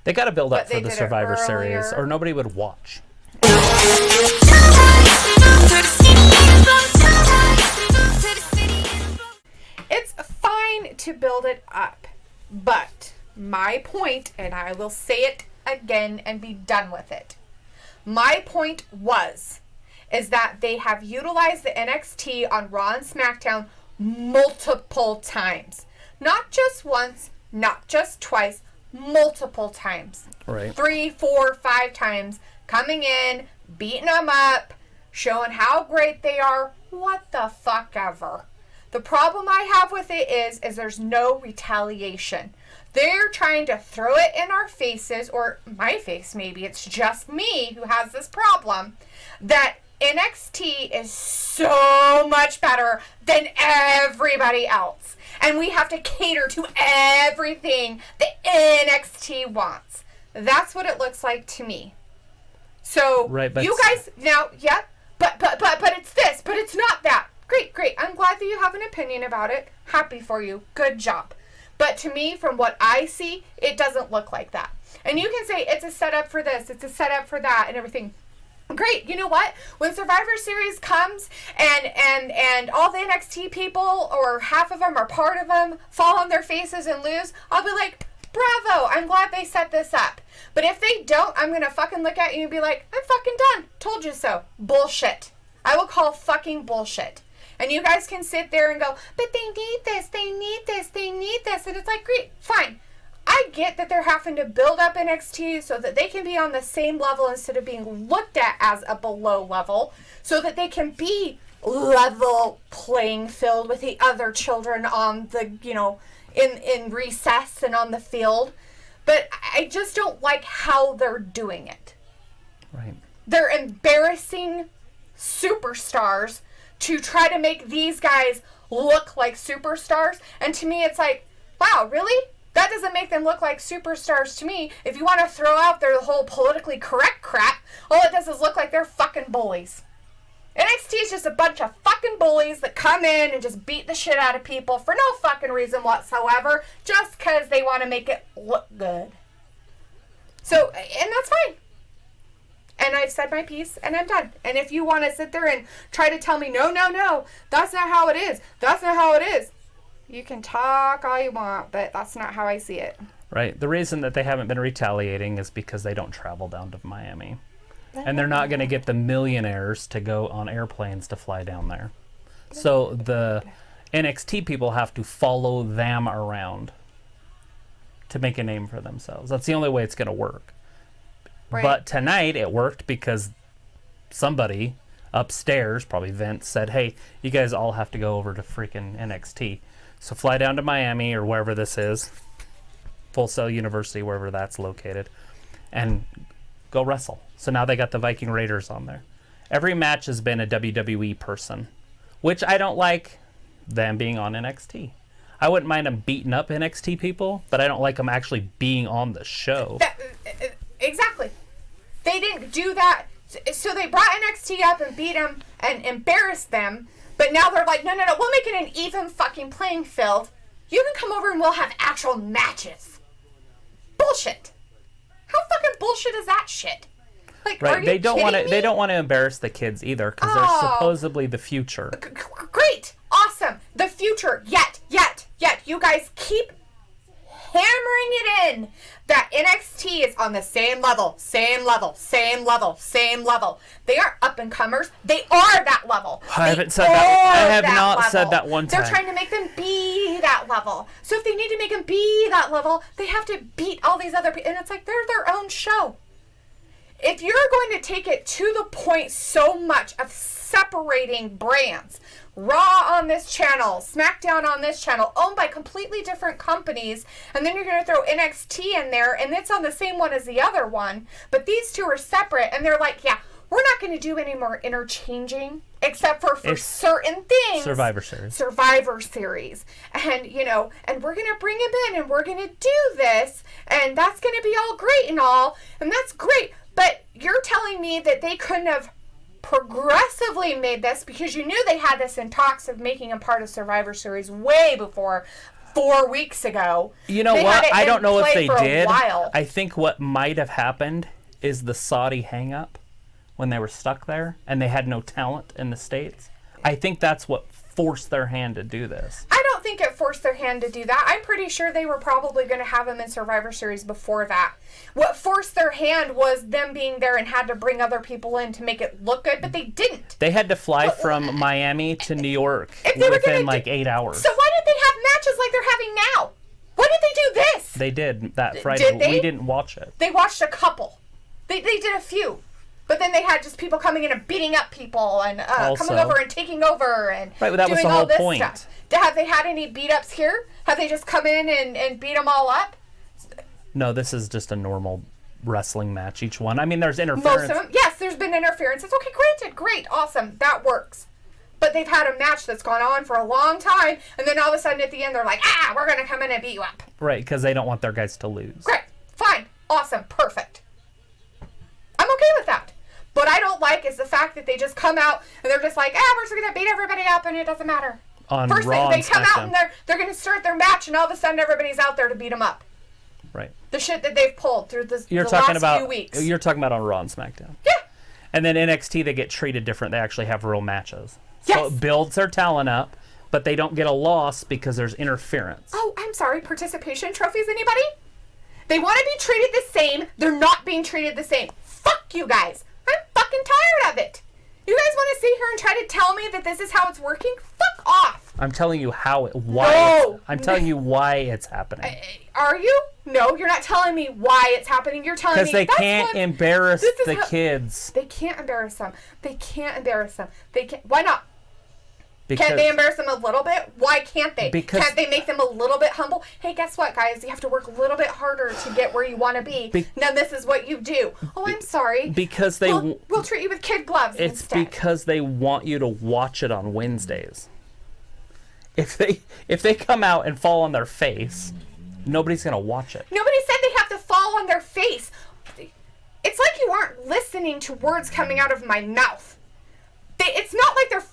They got to build up for the Survivor Series, or nobody would watch. It's fine to build it up, but my point, and I will say it again and be done with it. My point is that they have utilized the NXT on Raw and SmackDown multiple times. Not just once, not just twice, multiple times. Right. 3, 4, 5 times. Coming in, beating them up, showing how great they are. What the fuck ever. The problem I have with it is there's no retaliation. They're trying to throw it in our faces, or my face maybe, it's just me who has this problem, that NXT is so much better than everybody else. And we have to cater to everything that NXT wants. That's what it looks like to me. So, right, you guys, now, yeah, but it's this, but it's not that. Great. I'm glad that you have an opinion about it. Happy for you. Good job. But to me, from what I see, it doesn't look like that. And you can say it's a setup for this, it's a setup for that, and everything. Great. You know what? When Survivor Series comes and all the NXT people, or half of them or part of them, fall on their faces and lose, I'll be like, bravo, I'm glad they set this up. But if they don't, I'm going to fucking look at you and be like, I'm fucking done. Told you so. Bullshit. I will call fucking bullshit. And you guys can sit there and go, but they need this, they need this, they need this. And it's like, great, fine. I get that they're having to build up NXT so that they can be on the same level instead of being looked at as a below level, so that they can be level playing field with the other children on the, in recess and on the field. But I just don't like how they're doing it. Right. They're embarrassing superstars to try to make these guys look like superstars. And to me, it's like, wow, really? That doesn't make them look like superstars to me. If you want to throw out their whole politically correct crap, all it does is look like they're fucking bullies. NXT is just a bunch of fucking bullies that come in and just beat the shit out of people for no fucking reason whatsoever, just because they want to make it look good. So, and that's fine. And I've said my piece, and I'm done. And if you want to sit there and try to tell me, no, that's not how it is. That's not how it is. You can talk all you want, but that's not how I see it. Right. The reason that they haven't been retaliating is because they don't travel down to Miami. And they're not going to get the millionaires to go on airplanes to fly down there. So the NXT people have to follow them around to make a name for themselves. That's the only way it's going to work. Right. But tonight it worked because somebody upstairs, probably Vince, said, hey, you guys all have to go over to freaking NXT. So fly down to Miami or wherever this is, Full Sail University, wherever that's located, and go wrestle. So now they got the Viking Raiders on there. Every match has been a WWE person, which I don't like them being on NXT. I wouldn't mind them beating up NXT people, but I don't like them actually being on the show. Exactly. They didn't do that. So they brought NXT up and beat them and embarrassed them. But now they're like, no, we'll make it an even fucking playing field. You can come over and we'll have actual matches. Bullshit. How fucking bullshit is that shit? Like, right. Are you kidding me? They don't want to embarrass the kids either because they're supposedly the future. Great. Awesome. The future. Yet. You guys keep hammering it in that NXT is on the same level. They aren't up and comers. They are that level. I haven't said that. I have not said that one time. They're trying to make them be that level. So if they need to make them be that level, they have to beat all these other people. And it's like they're their own show. If you're going to take it to the point so much of separating brands, Raw on this channel, SmackDown on this channel, owned by completely different companies, and then you're going to throw NXT in there, and it's on the same one as the other one, but these two are separate, and they're like, yeah, we're not going to do any more interchanging, except for certain things. Survivor Series. And, and we're going to bring him in, and we're going to do this, and that's going to be all great and all, and that's great, but you're telling me that they couldn't have progressively made this because you knew they had this in talks of making him part of Survivor Series way before 4 weeks ago. You know They what? had it I don't in know if play they for a did. while. I think what might have happened is the Saudi hang-up when they were stuck there and they had no talent in the States. I think that's what forced their hand to do this. I don't think it forced their hand to do that. I'm pretty sure they were probably going to have him in Survivor Series before that. What forced their hand was them being there and had to bring other people in to make it look good, but they didn't. They had to fly from Miami to New York If they were within gonna 8 hours. So why did they have matches like they're having now? Why did they do this? They did that Friday. Did they? We didn't watch it. They watched a couple. They did a few. But then they had just people coming in and beating up people and coming over and taking over and right, but that was doing the all whole this point. stuff. Have they had any beat-ups here? Have they just come in and beat them all up? No, this is just a normal wrestling match, each one. I mean, there's interference. Most of them. Yes, there's been interference. It's okay, granted. Great, awesome. That works. But they've had a match that's gone on for a long time, and then all of a sudden at the end they're like, we're going to come in and beat you up. Right, because they don't want their guys to lose. Great, fine, awesome, perfect. I'm okay with that. What I don't like is the fact that they just come out and they're just like, we're just going to beat everybody up and it doesn't matter. On First Raw thing, they come out SmackDown. and they're going to start their match and all of a sudden everybody's out there to beat them up. Right. The shit that they've pulled through the You're last talking about few weeks. You're talking about on Raw and SmackDown. Yeah. And then NXT, they get treated different. They actually have real matches. Yes. So it builds their talent up, but they don't get a loss because there's interference. Oh, I'm sorry. Participation trophies, anybody? They want to be treated the same. They're not being treated the same. Fuck you guys. I'm fucking tired of it. You guys want to sit here and try to tell me that this is how it's working? Fuck off. I'm telling you I'm telling you why it's happening. Are you? No, you're not telling me why it's happening. You're telling me Because they can't embarrass the kids. They can't embarrass them. They can't embarrass them. They can't. Why not? Because Can't they embarrass them a little bit? Why can't they? Because- Can't they make them a little bit humble? Hey, guess what, guys? You have to work a little bit harder to get where you want to be. Now this is what you do. Oh, I'm sorry. Because we'll treat you with kid gloves It's instead. because they want you to watch it on Wednesdays. If they come out and fall on their face, nobody's gonna watch it. Nobody said they have to fall on their face. It's like you aren't listening to words coming out of my mouth. It's not like they're...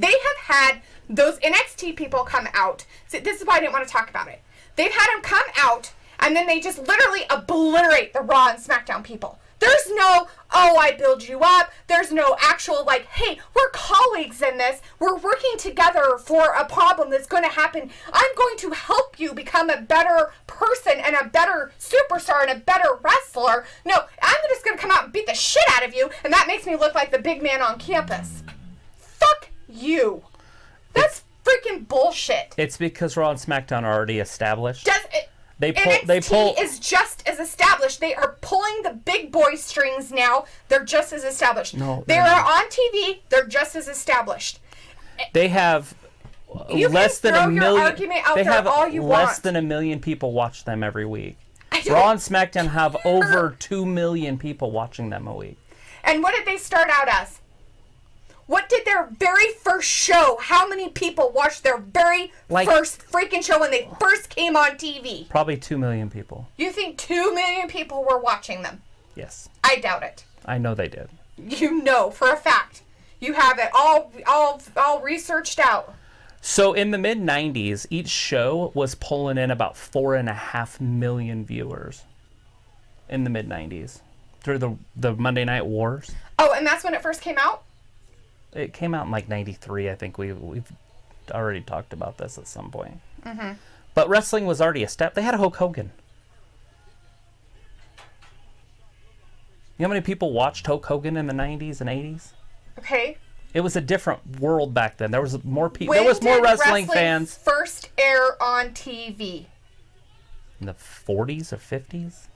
They have had those NXT people come out. So this is why I didn't want to talk about it. They've had them come out, and then they just literally obliterate the Raw and SmackDown people. There's no, I build you up. There's no actual, like, hey, we're colleagues in this. We're working together for a problem that's going to happen. I'm going to help you become a better person and a better superstar and a better wrestler. No, I'm just going to come out and beat the shit out of you, and that makes me look like the big man on campus. Fuck you. That's freaking bullshit. It's because Raw and SmackDown are already established. NXT is just as established. They are pulling the big boy strings now. They're just as established. No, they are on TV. They're just as established. They have You less can than throw a your million. argument out They there have all you less want. than 1 million people watch them every week. I don't Raw and SmackDown have over 2 million people watching them a week. And what did they start out as? What did their very first show, how many people watched their very first freaking show when they first came on TV? Probably 2 million people. You think 2 million people were watching them? Yes. I doubt it. I know they did. You know for a fact. You have it all researched out. So in the mid-90s, each show was pulling in about 4.5 million viewers in the mid-90s through the Monday Night Wars. Oh, and that's when it first came out? It came out in like 93. I think we've already talked about this at some point. Mm-hmm. But wrestling was already established. They had a Hulk Hogan. You know how many people watched Hulk Hogan in the 90s and 80s? Okay. It was a different world back then. There was more people. There was more wrestling fans. First air on TV? In the 40s or 50s?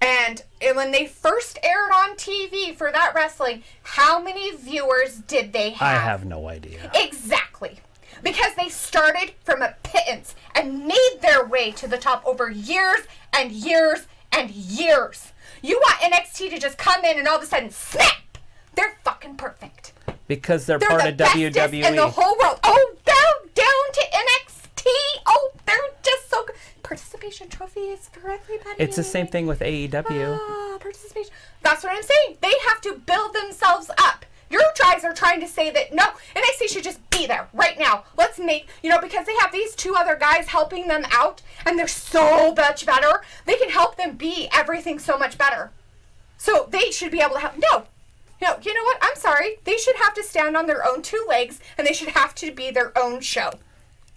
And when they first aired on TV for that wrestling, how many viewers did they have? I have no idea. Exactly. Because they started from a pittance and made their way to the top over years and years and years. You want NXT to just come in and all of a sudden snap? They're fucking perfect. Because they're part the of WWE. In the whole world. Oh, down to NXT. Oh, they're just so good. Participation trophies for everybody. It's the same thing with AEW. Participation. That's what I'm saying. They have to build themselves up You guys are trying to say that, no, NXT should just be there right now. Let's make, because they have these 2 other guys helping them out, and they're so much better. They can help them be everything so much better. So they should be able to help. No. You know what? I'm sorry. They should have to stand on their own 2 legs, and they should have to be their own show.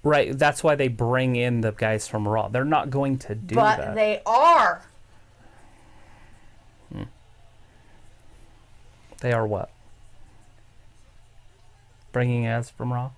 Right. That's why they bring in the guys from Raw. They're not going to do that. But they are. They are what? Bringing ads from Raw?